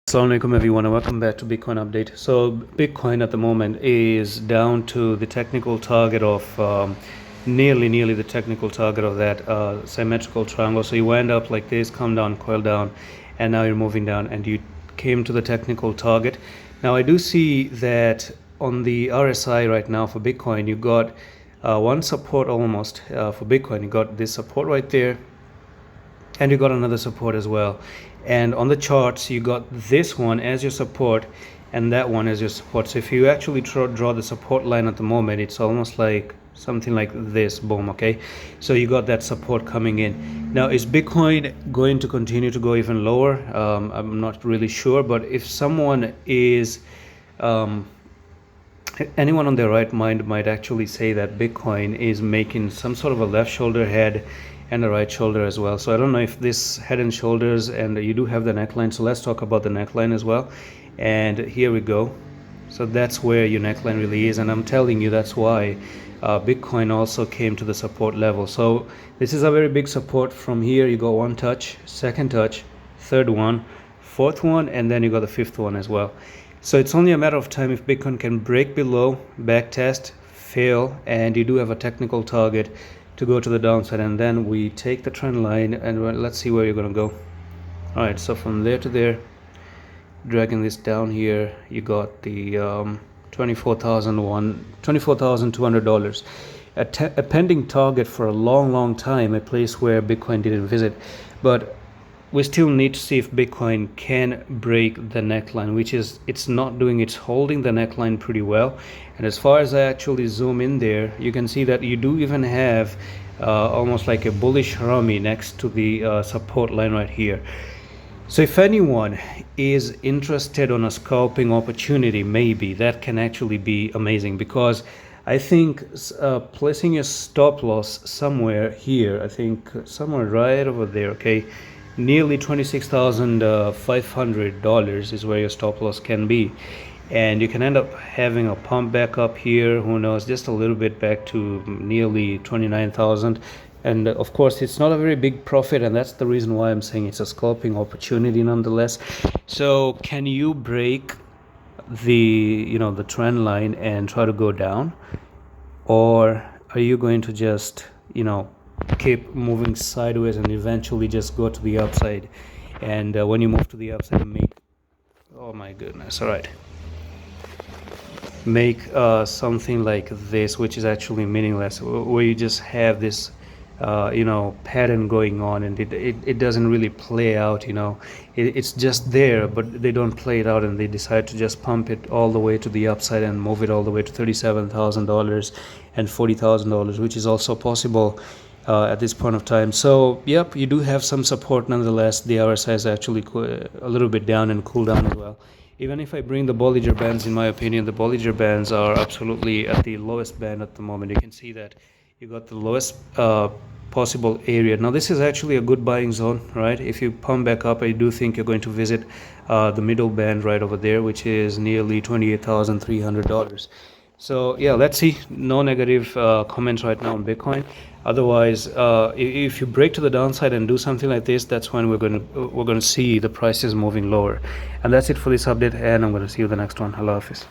Assalamu alaikum everyone and welcome back to Bitcoin update. So Bitcoin at the moment is down to the technical target of nearly the technical target of that symmetrical triangle. So you wind up like this, come down, coil down, and now you're moving down and you came to the technical target. Now I do see that on the RSI right now for Bitcoin you got one support almost for Bitcoin. You got this support right there and you got another support as well, and on the charts you got this one as your support and that one as your support. So if you actually draw the support line at the moment, it's almost like something like this, boom. Okay, so you got that support coming in. Now is Bitcoin going to continue to go even lower? I'm not really sure, but if someone is anyone on their right mind might actually say that Bitcoin is making some sort of a left shoulder head and a right shoulder as well. So I don't know if this head and shoulders, and you do have the neckline, so let's talk about the neckline as well. And here we go. So that's where your neckline really is, and I'm telling you that's why Bitcoin also came to the support level. So this is a very big support. From here you go one touch, second touch, third one, fourth one, and then you got the fifth one as well. So it's only a matter of time if Bitcoin can break below, back test, fail, and you do have a technical target to go to the downside, and then we take the trend line and let's see where you're going to go. All right, so from there to there, dragging this down here, you got the $24,200, a pending target for a long time, a place where Bitcoin didn't visit. But we still need to see if Bitcoin can break the neckline, which is it's not doing. It's holding the neckline pretty well, and as far as I actually zoom in there, you can see that you do even have almost like a bullish rummy next to the support line right here. So if anyone is interested on a scalping opportunity, maybe that can actually be amazing, because I think placing your stop loss somewhere here, I think somewhere right over there, okay, nearly $26,500 is where your stop loss can be, and you can end up having a pump back up here, who knows, just a little bit back to nearly 29,000. And of course it's not a very big profit, and that's the reason why I'm saying it's a scalping opportunity nonetheless. So can you break the the trend line and try to go down, or are you going to just keep moving sideways and eventually just go to the upside? And when you move to the upside, oh my goodness, all right, make something like this, which is actually meaningless, where you just have this pattern going on, and it doesn't really play out. It's just there, but they don't play it out, and they decide to just pump it all the way to the upside and move it all the way to $37,000 and $40,000, which is also possible at this point of time. So yep, you do have some support nonetheless. The RSI is actually a little bit down and cool down as well. Even if I bring the Bollinger Bands, in my opinion, the Bollinger Bands are absolutely at the lowest band at the moment. You can see that you got the lowest possible area. Now this is actually a good buying zone, right? If you pump back up, I do think you're going to visit the middle band right over there, which is nearly $28,300. So yeah, let's see. No negative comments right now on Bitcoin. Otherwise, if you break to the downside and do something like this, that's when we're going to see the prices moving lower. And that's it for this update, and I'm going to see you in the next one. Allah Hafiz.